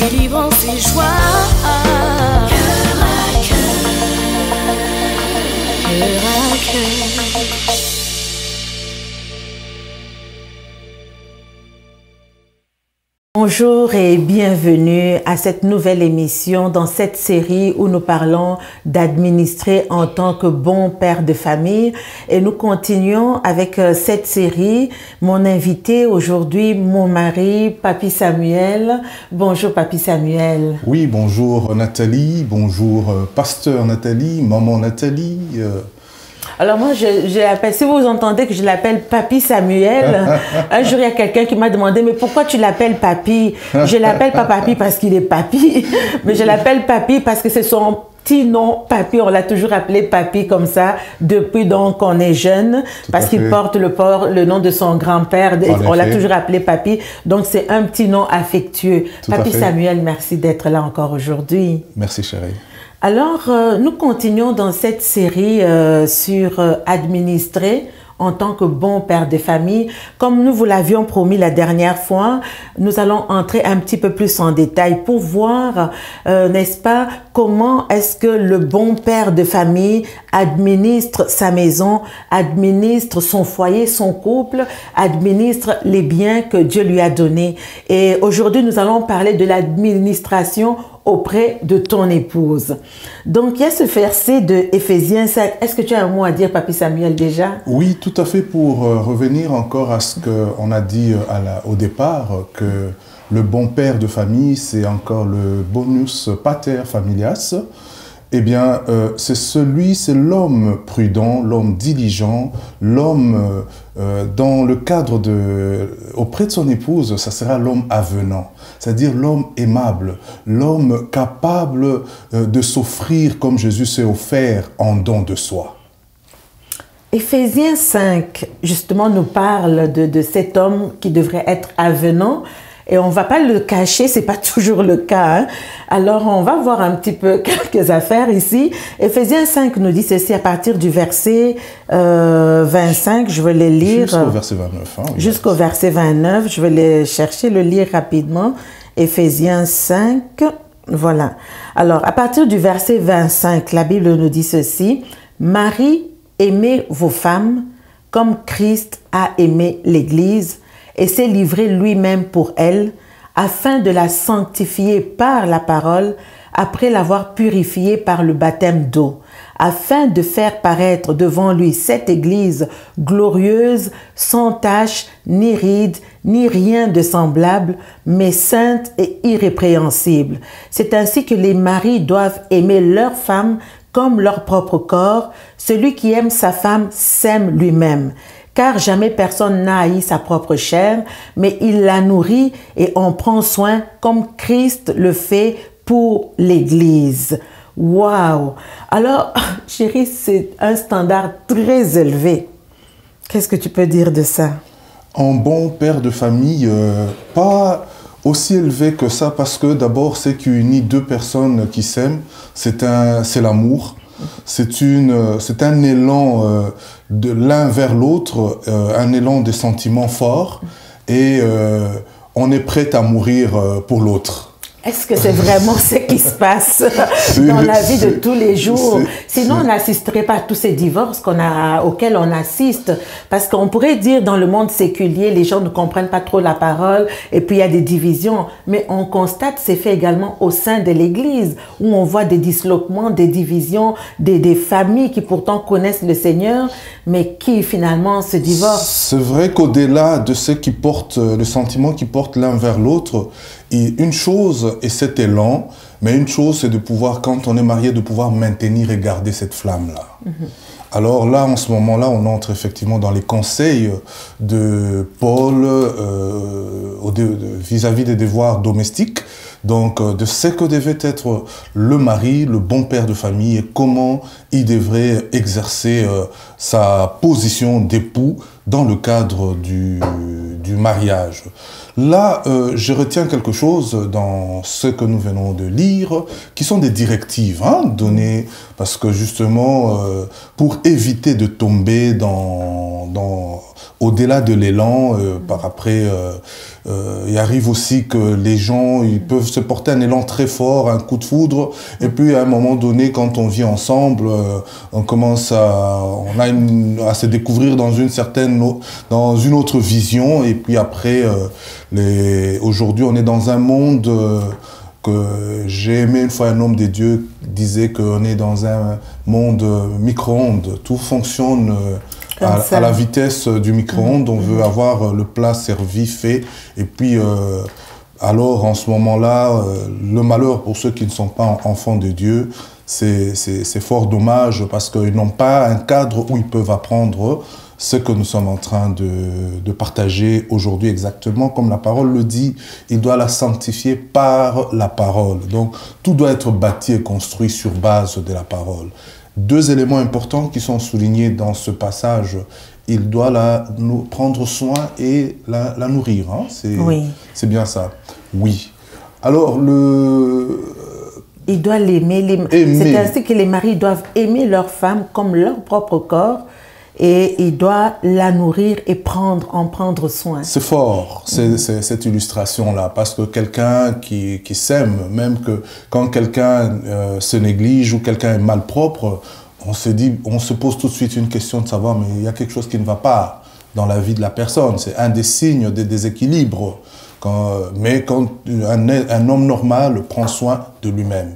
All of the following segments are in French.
délivrance et joie. Cœur à cœur, cœur à cœur. Bonjour et bienvenue à cette nouvelle émission dans cette série où nous parlons d'administrer en tant que bon père de famille. Et nous continuons avec cette série. Mon invité aujourd'hui, mon mari, Papi Samuel. Bonjour Papi Samuel. Oui, bonjour Nathalie, bonjour pasteur Nathalie, maman Nathalie. Alors moi, je l'appelle, si vous entendez que je l'appelle Papi Samuel, un jour il y a quelqu'un qui m'a demandé, mais pourquoi tu l'appelles Papi? Je l'appelle pas Papi parce qu'il est Papi, mais je l'appelle Papi parce que c'est son petit nom, Papi. On l'a toujours appelé Papi comme ça depuis donc qu'on est jeune, parce qu'il porte le nom de son grand-père. On l'a toujours appelé Papi, donc c'est un petit nom affectueux. Papi Samuel, merci d'être là encore aujourd'hui. Merci chérie. Alors, nous continuons dans cette série sur administrer en tant que bon père de famille. Comme nous vous l'avions promis la dernière fois, nous allons entrer un petit peu plus en détail pour voir, n'est-ce pas, comment est-ce que le bon père de famille administre sa maison, administre son foyer, son couple, administre les biens que Dieu lui a donnés. Et aujourd'hui, nous allons parler de l'administration auprès de ton épouse. Donc, il y a ce verset de Éphésiens 5. Est-ce que tu as un mot à dire, Papi Samuel, déjà? Oui, tout à fait, pour revenir encore à ce qu'on a dit au départ, que le bon père de famille, c'est encore le bonus pater familias. Eh bien, c'est l'homme prudent, l'homme diligent, l'homme dans le cadre auprès de son épouse, ça sera l'homme avenant, c'est-à-dire l'homme aimable, l'homme capable de s'offrir comme Jésus s'est offert en don de soi. Éphésiens 5, justement, nous parle de cet homme qui devrait être avenant. Et on ne va pas le cacher, c'est pas toujours le cas. Hein? Alors, on va voir un petit peu quelques affaires ici. Éphésiens 5 nous dit ceci à partir du verset 25. Je vais les lire. Jusqu'au verset 29. Hein, jusqu'au verset 29. Je vais les chercher, le lire rapidement. Éphésiens 5. Voilà. Alors, à partir du verset 25, la Bible nous dit ceci. Marie, aimez vos femmes comme Christ a aimé l'Église et s'est livré lui-même pour elle, afin de la sanctifier par la parole, après l'avoir purifiée par le baptême d'eau, afin de faire paraître devant lui cette Église glorieuse, sans tache, ni ride, ni rien de semblable, mais sainte et irrépréhensible. C'est ainsi que les maris doivent aimer leur femme comme leur propre corps. Celui qui aime sa femme s'aime lui-même. Car jamais personne n'a haï sa propre chair, mais il la nourrit et en prend soin comme Christ le fait pour l'Église. Waouh! Alors, chérie, c'est un standard très élevé. Qu'est-ce que tu peux dire de ça? Un bon père de famille, pas aussi élevé que ça, parce que d'abord, c'est qui unit deux personnes qui s'aiment, c'est l'amour. C'est un élan de l'un vers l'autre, un élan de sentiments forts, et on est prêt à mourir pour l'autre. Est-ce que c'est vraiment ce qui se passe dans la vie de tous les jours? Sinon, on n'assisterait pas à tous ces divorces auxquels on assiste. Parce qu'on pourrait dire dans le monde séculier, les gens ne comprennent pas trop la parole et puis il y a des divisions. Mais on constate ces faits également au sein de l'Église, où on voit des disloquements, des divisions, des familles qui pourtant connaissent le Seigneur, mais qui finalement se divorcent. C'est vrai qu'au-delà de ceux qui portent, le sentiment qu'ils portent l'un vers l'autre, une chose est cet élan, mais une chose c'est de pouvoir, quand on est marié, de pouvoir maintenir et garder cette flamme-là. Alors là, en ce moment-là, on entre effectivement dans les conseils de Paul vis-à-vis des devoirs domestiques, donc de ce que devait être le mari, le bon père de famille, et comment il devrait exercer sa position d'époux dans le cadre du mariage. Là, je retiens quelque chose dans ce que nous venons de lire, qui sont des directives données, parce que justement, pour éviter de tomber au-delà de l'élan, par après Il arrive aussi que les gens, ils peuvent se porter un élan très fort, un coup de foudre, et puis à un moment donné, quand on vit ensemble, on commence à se découvrir dans une autre vision, et puis après, aujourd'hui, on est dans un monde que j'ai aimé une fois un homme des dieux disait qu'on est dans un monde micro-ondes, tout fonctionne à la vitesse du micro-ondes, on veut avoir le plat servi, fait, et puis alors en ce moment-là, le malheur pour ceux qui ne sont pas enfants de Dieu, c'est fort dommage parce qu'ils n'ont pas un cadre où ils peuvent apprendre ce que nous sommes en train de partager aujourd'hui exactement. Comme la parole le dit, il doit la sanctifier par la parole. Donc tout doit être bâti et construit sur base de la parole. Deux éléments importants qui sont soulignés dans ce passage. Il doit prendre soin et la nourrir. Hein? C'est bien ça. Oui. Alors, il doit l'aimer. C'est ainsi que les maris doivent aimer leur femme comme leur propre corps. Et il doit la nourrir et en prendre soin. C'est fort, cette illustration-là, parce que quelqu'un qui s'aime, même que quand quelqu'un se néglige ou quelqu'un est malpropre, on se pose tout de suite une question de savoir, mais il y a quelque chose qui ne va pas dans la vie de la personne. C'est un des signes des déséquilibres. Mais quand un homme normal prend soin de lui-même.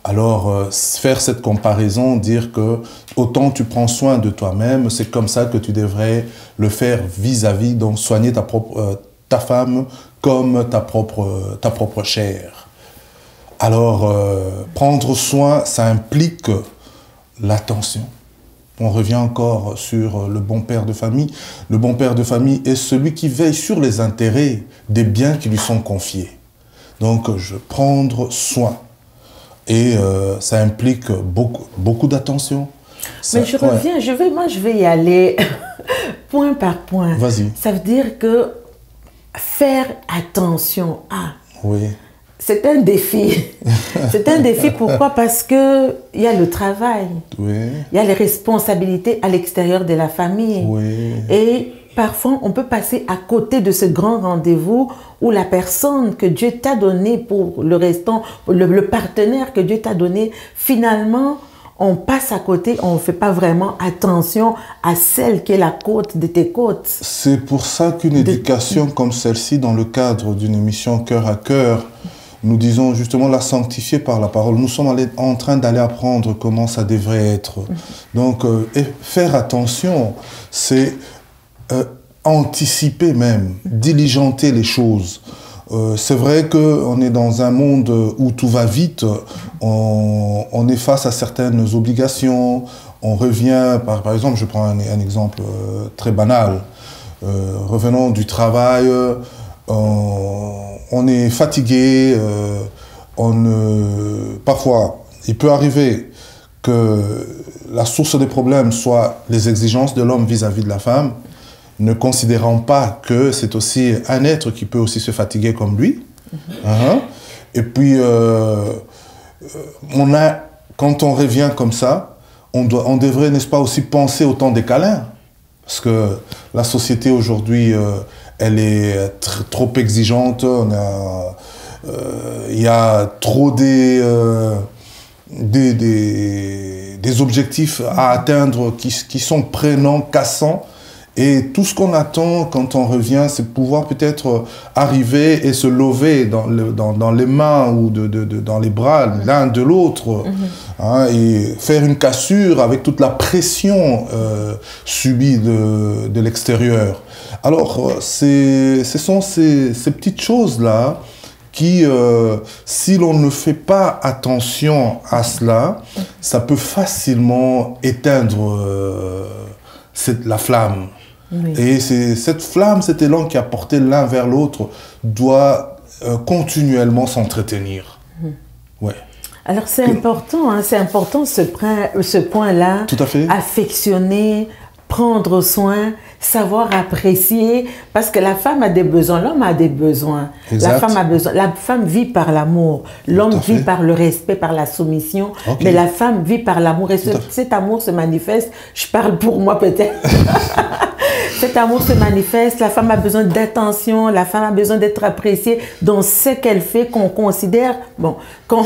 Alors, faire cette comparaison, dire que autant tu prends soin de toi-même, c'est comme ça que tu devrais le faire vis-à-vis, donc soigner ta femme comme ta propre chair. Alors, prendre soin, ça implique l'attention. On revient encore sur le bon père de famille. Le bon père de famille est celui qui veille sur les intérêts des biens qui lui sont confiés. Donc, prendre soin. Et ça implique beaucoup d'attention. Mais je reviens, je vais y aller point par point. Vas-y. Ça veut dire que faire attention à... Oui. C'est un défi. C'est un défi, pourquoi? Parce qu'il y a le travail. Oui. Il y a les responsabilités à l'extérieur de la famille. Oui. Et parfois, on peut passer à côté de ce grand rendez-vous où la personne que Dieu t'a donnée pour le restant, le partenaire que Dieu t'a donné, finalement, on passe à côté, on ne fait pas vraiment attention à celle qui est la côte de tes côtes. C'est pour ça qu'une éducation comme celle-ci, dans le cadre d'une émission Cœur à Cœur, nous disons justement la sanctifier par la parole. Nous sommes en train d'aller apprendre comment ça devrait être. Donc, faire attention, c'est anticiper même, diligenter les choses. C'est vrai qu'on est dans un monde où tout va vite, on est face à certaines obligations, on revient, par exemple, je prends un exemple très banal, revenons du travail, on est fatigué, parfois il peut arriver que la source des problèmes soit les exigences de l'homme vis-à-vis de la femme, ne considérant pas que c'est aussi un être qui peut aussi se fatiguer comme lui. Et puis, quand on revient comme ça, on devrait, n'est-ce pas, aussi penser au temps des câlins. Parce que la société aujourd'hui, elle est trop exigeante. Il y a trop des objectifs à atteindre qui sont prenants, cassants. Et tout ce qu'on attend quand on revient, c'est pouvoir peut-être arriver et se lever dans les mains ou dans les bras l'un de l'autre, et faire une cassure avec toute la pression subie de l'extérieur. Alors, ce sont ces petites choses-là qui, si l'on ne fait pas attention à cela, ça peut facilement éteindre la flamme. Oui. Et cette flamme, cet élan qui a porté l'un vers l'autre doit continuellement s'entretenir. Ouais. Alors c'est important, hein, ce point-là. Tout à fait. Affectionner, prendre soin, savoir apprécier, parce que la femme a des besoins, l'homme a des besoins. Exact. La femme a besoin. La femme vit par l'amour, l'homme vit par le respect, par la soumission, mais la femme vit par l'amour. Et cet amour se manifeste, je parle pour moi peut-être, Cet amour se manifeste, la femme a besoin d'attention, la femme a besoin d'être appréciée dans ce qu'elle fait, qu'on considère, bon, je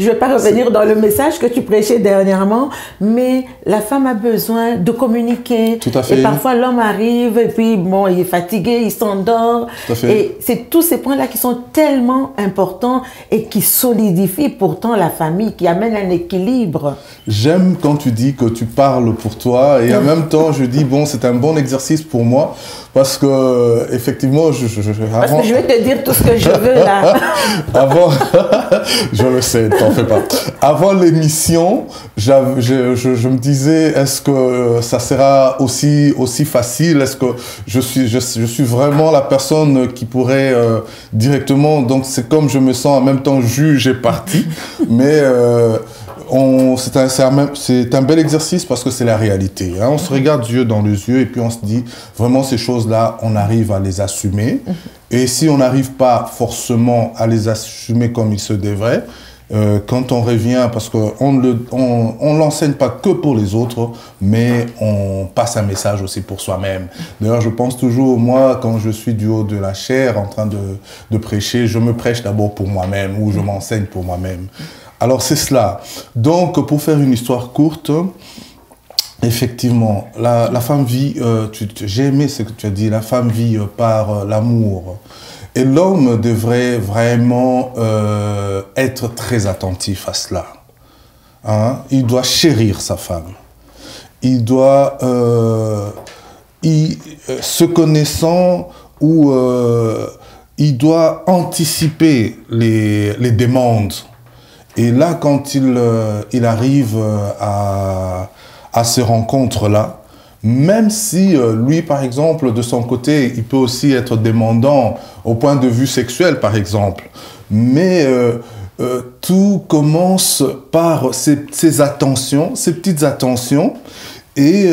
ne vais pas revenir dans le message que tu prêchais dernièrement, mais la femme a besoin de communiquer. Tout à fait. Et parfois l'homme arrive et puis bon, il est fatigué, il s'endort. Tout à fait. Et c'est tous ces points-là qui sont tellement importants et qui solidifient pourtant la famille, qui amènent un équilibre. J'aime quand tu dis que tu parles pour toi et en même temps je dis bon c'est un bon exercice pour moi parce que effectivement Parce que je vais te dire tout ce que je veux là. Avant, je le sais, t'en fais pas. Avant l'émission, je me disais est-ce que ça sera aussi facile? Est-ce que je suis vraiment la personne qui pourrait directement, donc c'est comme je me sens en même temps juge et partie, mais c'est un bel exercice parce que c'est la réalité. Hein. On se regarde Dieu dans les yeux et puis on se dit vraiment ces choses-là, on arrive à les assumer. Et si on n'arrive pas forcément à les assumer comme il se devrait, quand on revient, parce qu'on ne l'enseigne pas que pour les autres, mais on passe un message aussi pour soi-même. D'ailleurs, je pense toujours, moi, quand je suis du haut de la chair en train de prêcher, je me prêche d'abord pour moi-même ou je m'enseigne pour moi-même. Alors c'est cela. Donc pour faire une histoire courte, effectivement, la femme vit, j'ai aimé ce que tu as dit, la femme vit par l'amour. Et l'homme devrait vraiment être très attentif à cela. Hein? Il doit chérir sa femme. Il doit, se connaissant, ou il doit anticiper les demandes. Et là, quand il arrive à ces rencontres-là, même si lui, par exemple, de son côté, il peut aussi être demandant au point de vue sexuel, par exemple, mais tout commence par ces attentions, ces petites attentions, et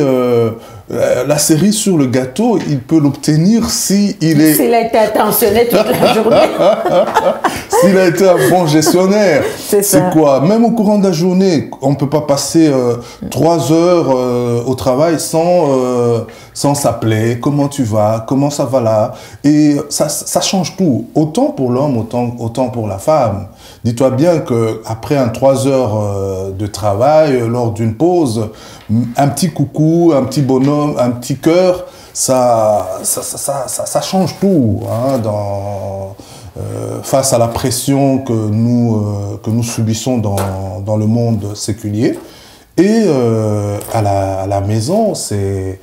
la cerise sur le gâteau, il peut l'obtenir s'il a été attentionné toute la journée. S'il a été un bon gestionnaire. C'est quoi? Même au courant de la journée, on ne peut pas passer 3 heures au travail sans s'appeler. Comment tu vas? Comment ça va là? Et ça change tout. Autant pour l'homme, autant pour la femme. Dis-toi bien qu'après 3 heures de travail, lors d'une pause, un petit coucou, un petit bonhomme, un petit cœur, ça change tout hein, face à la pression que nous subissons dans le monde séculier. Et à la maison, c'est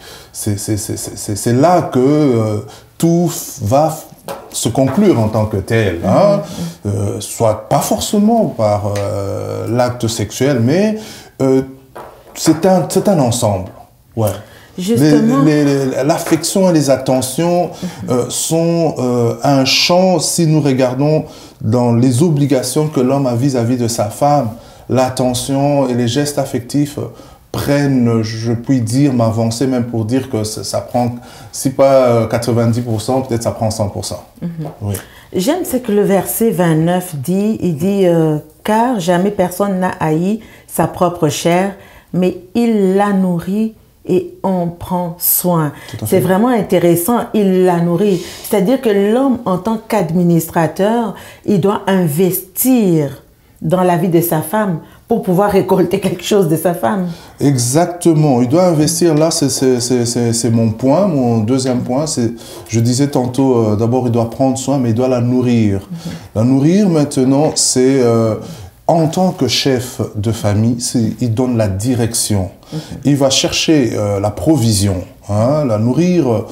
là que tout va se conclure en tant que tel, hein, soit pas forcément par l'acte sexuel, mais c'est un ensemble. Ouais. L'affection et les attentions sont un champ, si nous regardons dans les obligations que l'homme a vis-à-vis de sa femme, l'attention et les gestes affectifs prennent, je puis dire, m'avancer même pour dire que ça prend, si pas 90%, peut-être ça prend 100%. Oui. J'aime ce que le verset 29 dit, il dit « Car jamais personne n'a haï sa propre chair, mais il la nourrit et on prend soin. » C'est vraiment intéressant, il la nourrit. C'est-à-dire que l'homme, en tant qu'administrateur, il doit investir dans la vie de sa femme pour pouvoir récolter quelque chose de sa femme. Exactement. Il doit investir. Là, c'est mon point. Mon deuxième point, c'est, je disais tantôt, d'abord, il doit prendre soin, mais il doit la nourrir. La nourrir, maintenant, c'est, en tant que chef de famille, il donne la direction. Il va chercher la provision, hein, la nourrir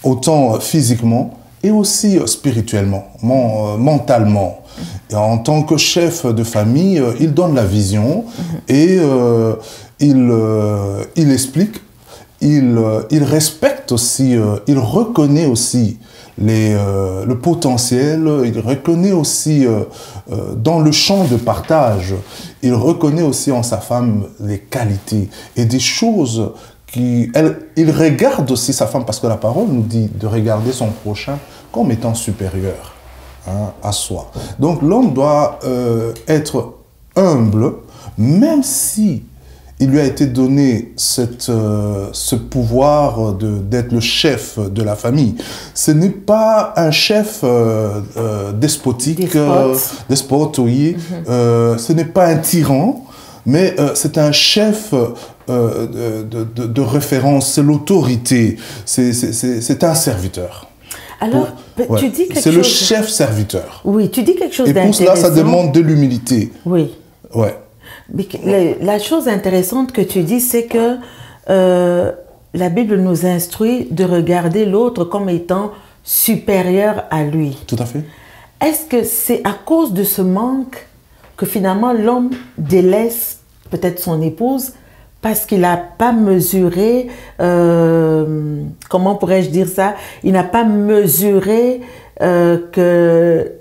autant physiquement et aussi spirituellement, mentalement. Et en tant que chef de famille, il donne la vision et il explique, il respecte aussi, il reconnaît aussi le potentiel, il reconnaît aussi dans le champ de partage, il reconnaît aussi en sa femme les qualités et des choses il regarde aussi sa femme, parce que la parole nous dit de regarder son prochain comme étant supérieur à soi. Donc l'homme doit être humble, même si il lui a été donné ce pouvoir d'être le chef de la famille. Ce n'est pas un chef despotique, despote, oui. Ce n'est pas un tyran, mais c'est un chef de référence, c'est l'autorité, c'est un serviteur. Alors, tu dis quelque chose... C'est le chef serviteur. Oui, tu dis quelque chose d'intéressant. Et pour cela, ça demande de l'humilité. Oui. Ouais. La chose intéressante que tu dis, c'est que la Bible nous instruit de regarder l'autre comme étant supérieur à lui. Tout à fait. Est-ce que c'est à cause de ce manque que finalement l'homme délaisse peut-être son épouse parce qu'il n'a pas mesuré, comment pourrais-je dire ça, il n'a pas mesuré que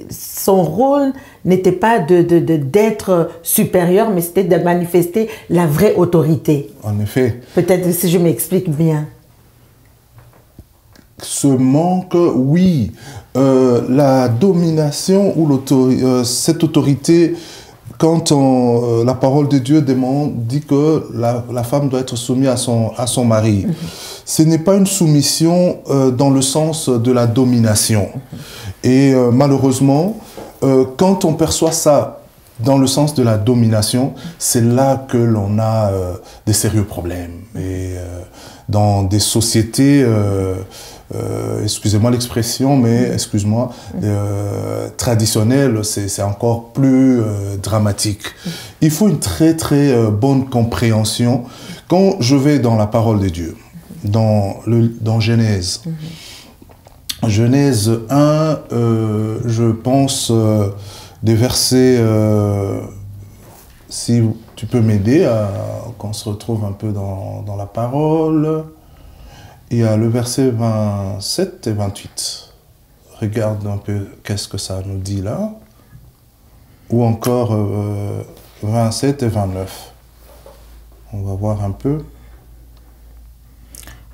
son rôle n'était pas d'être supérieur, mais c'était de manifester la vraie autorité. En effet. Peut-être si je m'explique bien. Ce manque, oui. La domination ou cette autorité, quand la parole de Dieu dit que la femme doit être soumise à son mari, ce n'est pas une soumission dans le sens de la domination. Et malheureusement, quand on perçoit ça dans le sens de la domination, c'est là que l'on a des sérieux problèmes. Et dans des sociétés... excusez-moi l'expression, mais excuse-moi, traditionnelle, c'est encore plus dramatique. Il faut une très très bonne compréhension. Quand je vais dans la parole de Dieu, dans Genèse, Genèse 1, je pense des versets, si tu peux m'aider, qu'on se retrouve un peu dans la parole. Il y a le verset 27 et 28. Regarde un peu qu'est-ce que ça nous dit là. Ou encore 27 et 29. On va voir un peu.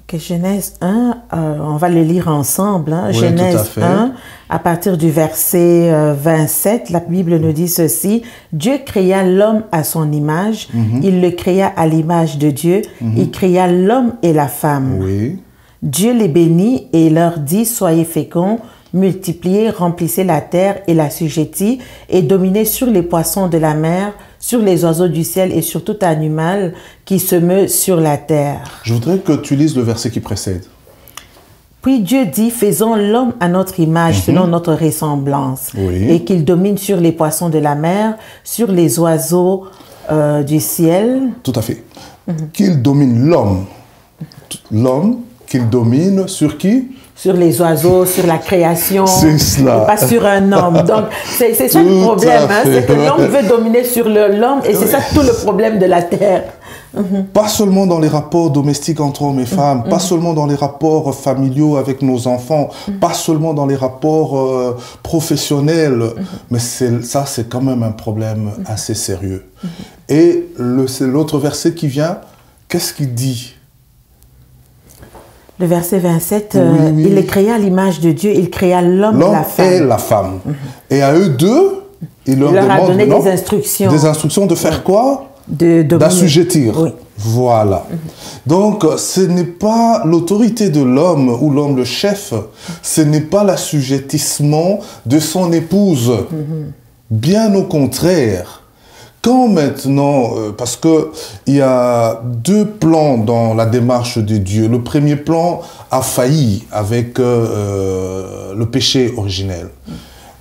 Ok, Genèse 1, on va le lire ensemble. Hein. Oui, Genèse 1, à partir du verset 27, la Bible nous dit ceci. Dieu créa l'homme à son image. Il le créa à l'image de Dieu. Il créa l'homme et la femme. Oui. Dieu les bénit et leur dit, soyez féconds, multipliez, remplissez la terre et l'assujettis et dominez sur les poissons de la mer, sur les oiseaux du ciel et sur tout animal qui se meut sur la terre. Je voudrais que tu lises le verset qui précède. Puis Dieu dit, faisons l'homme à notre image, selon notre ressemblance, et qu'il domine sur les poissons de la mer, sur les oiseaux du ciel. Tout à fait. Qu'il domine l'homme. L'homme, qu'il domine sur qui? Sur les oiseaux, sur la création. C'est cela. Et pas sur un homme. Donc, c'est ça le problème. Hein, c'est que l'homme veut dominer sur l'homme et c'est ça tout le problème de la terre. Pas seulement dans les rapports domestiques entre hommes et femmes, pas seulement dans les rapports familiaux avec nos enfants, pas seulement dans les rapports professionnels, mais ça, c'est quand même un problème assez sérieux. Et c'est l'autre verset qui vient, qu'est-ce qu'il dit? Le verset 27, il les créa à l'image de Dieu, il créa l'homme et la femme. Et à eux deux, il leur a donné des instructions. Des instructions de faire quoi? D'assujettir. Oui. Voilà. Donc, ce n'est pas l'autorité de l'homme ou l'homme le chef, ce n'est pas l'assujettissement de son épouse. Bien au contraire. Quand maintenant, parce qu'il y a deux plans dans la démarche de Dieu. Le premier plan a failli avec le péché originel.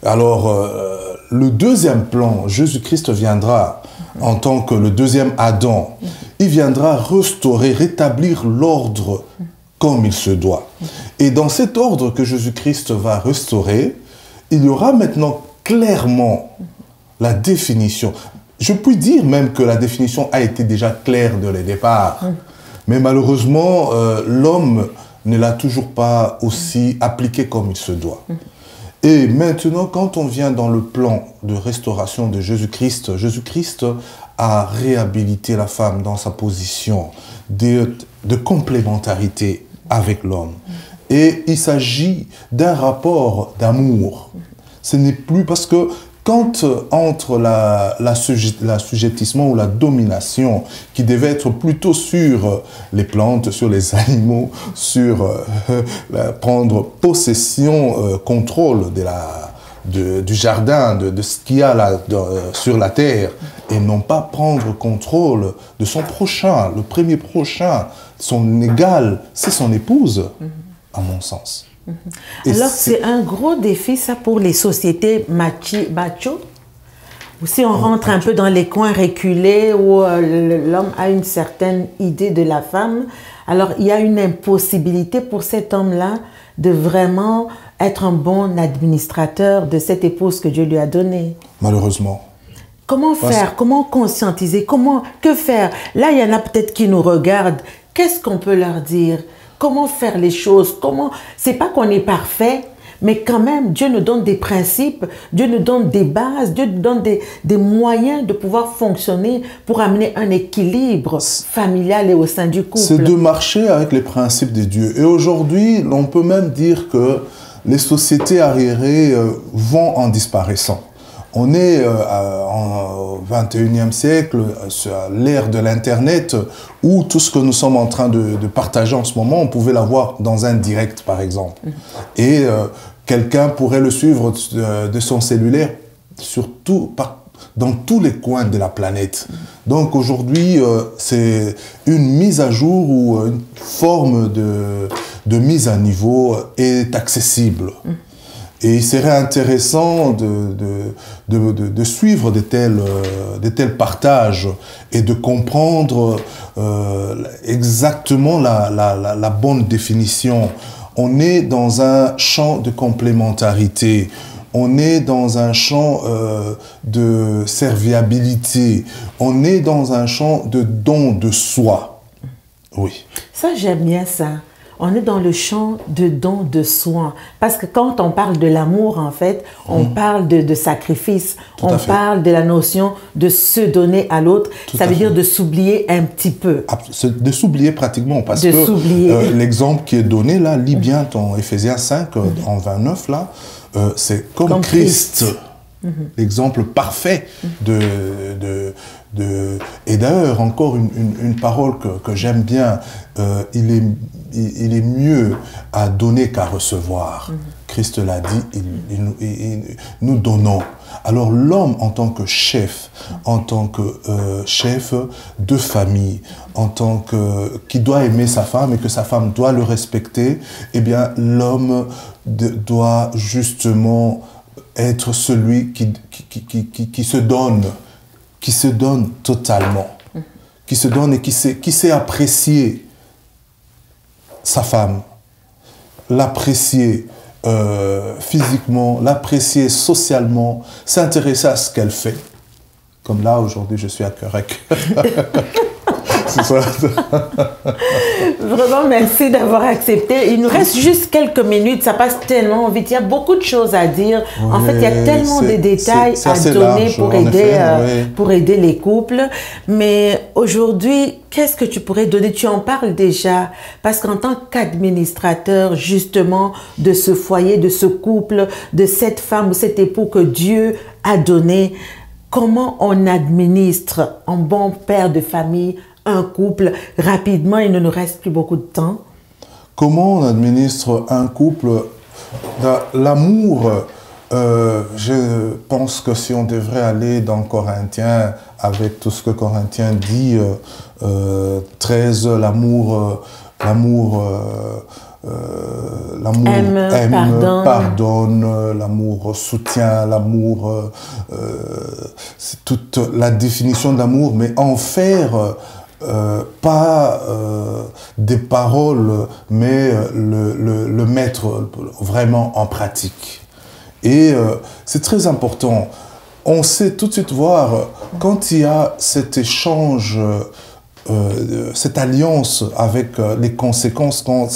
Alors, le deuxième plan, Jésus-Christ viendra en tant que le deuxième Adam. Il viendra restaurer, rétablir l'ordre comme il se doit. Et dans cet ordre que Jésus-Christ va restaurer, il y aura maintenant clairement la définition. Je puis dire même que la définition a été déjà claire dès le départ. Mais malheureusement, l'homme ne l'a toujours pas aussi appliqué comme il se doit. Et maintenant, quand on vient dans le plan de restauration de Jésus-Christ, Jésus-Christ a réhabilité la femme dans sa position de complémentarité avec l'homme. Et il s'agit d'un rapport d'amour. Ce n'est plus parce que quand entre l'assujettissement ou la domination, qui devait être plutôt sur les plantes, sur les animaux, sur prendre possession, contrôle du jardin, de ce qu'il y a là, sur la terre, et non pas prendre contrôle de son prochain, le premier prochain, son égal, c'est son épouse, à mon sens. Alors, c'est un gros défi, ça, pour les sociétés macho. Ou si on rentre un peu dans les coins reculés où l'homme a une certaine idée de la femme, alors il y a une impossibilité pour cet homme-là de vraiment être un bon administrateur de cette épouse que Dieu lui a donnée. Malheureusement. Comment faire? Comment conscientiser? Que faire? Là, il y en a peut-être qui nous regardent. Qu'est-ce qu'on peut leur dire? Comment faire les choses? C'est pas qu'on est parfait, mais quand même, Dieu nous donne des principes, Dieu nous donne des bases, Dieu nous donne des moyens de pouvoir fonctionner pour amener un équilibre familial et au sein du couple. C'est de marcher avec les principes de Dieu. Et aujourd'hui, on peut même dire que les sociétés arriérées vont en disparaissant. On est au 21e siècle, à l'ère de l'Internet, où tout ce que nous sommes en train de partager en ce moment, on pouvait l'avoir dans un direct, par exemple. Et quelqu'un pourrait le suivre de son cellulaire, dans tous les coins de la planète. Donc aujourd'hui, c'est une mise à jour ou une forme de mise à niveau est accessible. Et il serait intéressant de suivre de tels partages et de comprendre exactement la bonne définition. On est dans un champ de complémentarité. On est dans un champ de serviabilité. On est dans un champ de don de soi. Oui. Ça, j'aime bien ça. On est dans le champ de don de soi. Parce que quand on parle de l'amour, en fait, on parle de sacrifice. On parle de la notion de se donner à l'autre. Ça veut dire de s'oublier un petit peu. De s'oublier pratiquement. Parce que l'exemple qui est donné là, lis bien ton Éphésiens 5, en 29, là, c'est comme Christ. L'exemple parfait et d'ailleurs, encore une parole que j'aime bien, il est mieux à donner qu'à recevoir. Christ l'a dit, nous donnons. Alors l'homme en tant que chef de famille, qui doit aimer sa femme et que sa femme doit le respecter, eh bien l'homme doit justement être celui qui se donne totalement, qui se donne et qui sait apprécier sa femme, l'apprécier physiquement, l'apprécier socialement, s'intéresser à ce qu'elle fait. Comme là, aujourd'hui, je suis à Querec. C'est ça. Vraiment, merci d'avoir accepté. Il nous reste juste quelques minutes, ça passe tellement vite. Il y a beaucoup de choses à dire. Oui, en fait, il y a tellement de détails à donner pour aider les couples. Mais aujourd'hui, qu'est-ce que tu pourrais donner? Tu en parles déjà. Parce qu'en tant qu'administrateur, justement, de ce foyer, de ce couple, de cette femme ou cet époux que Dieu a donné, comment on administre en bon père de famille un couple rapidement? Il ne nous reste plus beaucoup de temps. Comment on administre un couple? L'amour, je pense que si on devrait aller dans Corinthiens, avec tout ce que Corinthiens dit, 13, l'amour aime, pardonne, l'amour soutient, l'amour, c'est toute la définition de l'amour, mais en faire pas des paroles, mais le mettre vraiment en pratique. Et c'est très important. On sait tout de suite voir, quand il y a cet échange, cette alliance avec les conséquences, quand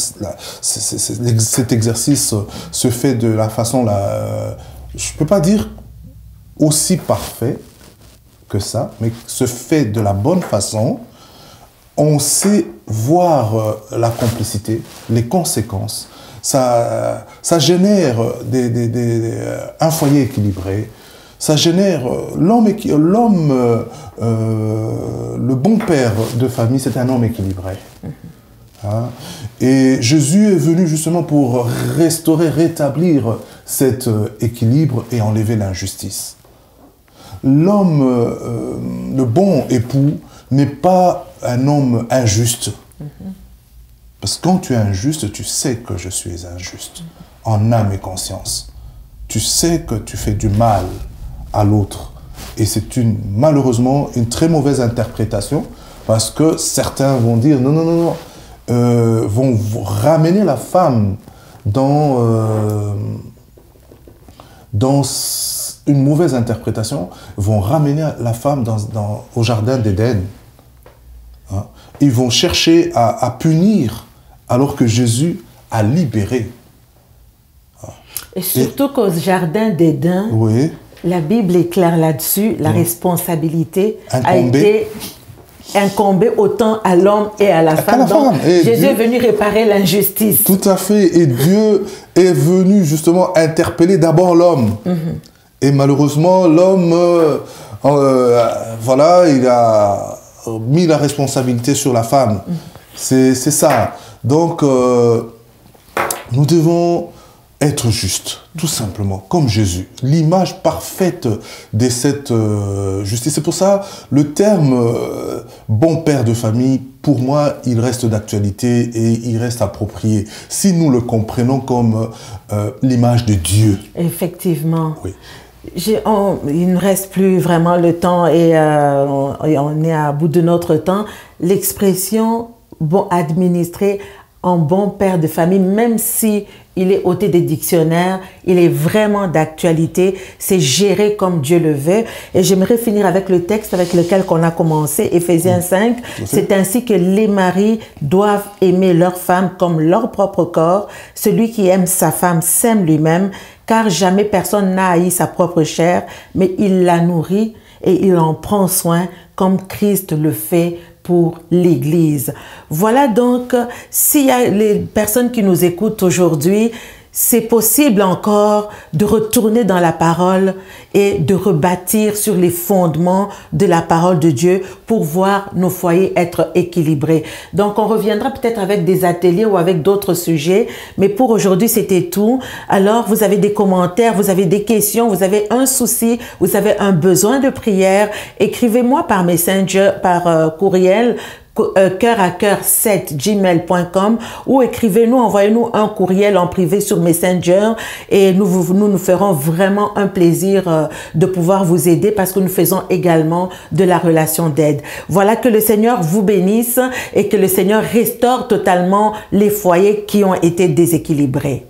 cet exercice se fait de la façon, je ne peux pas dire aussi parfait que ça, mais se fait de la bonne façon, on sait voir la complicité, les conséquences. Ça génère un foyer équilibré, ça génère l'homme, le bon père de famille, c'est un homme équilibré. Hein? Et Jésus est venu justement pour restaurer, rétablir cet équilibre et enlever l'injustice. L'homme, le bon époux, n'est pas un homme injuste. Parce que quand tu es injuste, tu sais que je suis injuste, en âme et conscience. Tu sais que tu fais du mal à l'autre. Et c'est malheureusement une très mauvaise interprétation, parce que certains vont dire non, non, non, non, vont ramener la femme dans une mauvaise interprétation, vont ramener la femme au jardin d'Éden. Hein? Ils vont chercher à punir, alors que Jésus a libéré. Et surtout qu'au jardin d'Éden, oui, la Bible est claire là-dessus, la responsabilité a été incombée autant à l'homme et à la femme. Donc, Jésus est venu réparer l'injustice. Tout à fait. Et Dieu est venu justement interpeller d'abord l'homme. Et malheureusement, l'homme, voilà, il a mis la responsabilité sur la femme. C'est ça. Donc, nous devons être justes, tout simplement, comme Jésus. L'image parfaite de cette justice. C'est pour ça, le terme bon père de famille, pour moi, il reste d'actualité et il reste approprié. Si nous le comprenons comme l'image de Dieu. Effectivement. Oui. Il ne me reste plus vraiment le temps et on est à bout de notre temps. L'expression bon administré en bon père de famille, même si il est ôté des dictionnaires, il est vraiment d'actualité, c'est géré comme Dieu le veut. Et j'aimerais finir avec le texte avec lequel on a commencé, Éphésiens 5. C'est ainsi que les maris doivent aimer leur femme comme leur propre corps. Celui qui aime sa femme s'aime lui-même, car jamais personne n'a haï sa propre chair, mais il la nourrit et il en prend soin comme Christ le fait pour l'Église. Voilà donc, s'il y a les personnes qui nous écoutent aujourd'hui, c'est possible encore de retourner dans la parole et de rebâtir sur les fondements de la parole de Dieu pour voir nos foyers être équilibrés. Donc, on reviendra peut-être avec des ateliers ou avec d'autres sujets, mais pour aujourd'hui, c'était tout. Alors, vous avez des commentaires, vous avez des questions, vous avez un souci, vous avez un besoin de prière, écrivez-moi par Messenger, par courriel, coeur-à-coeur7gmail.com ou écrivez-nous, envoyez-nous un courriel en privé sur Messenger et nous ferons vraiment un plaisir de pouvoir vous aider parce que nous faisons également de la relation d'aide. Voilà, que le Seigneur vous bénisse et que le Seigneur restaure totalement les foyers qui ont été déséquilibrés.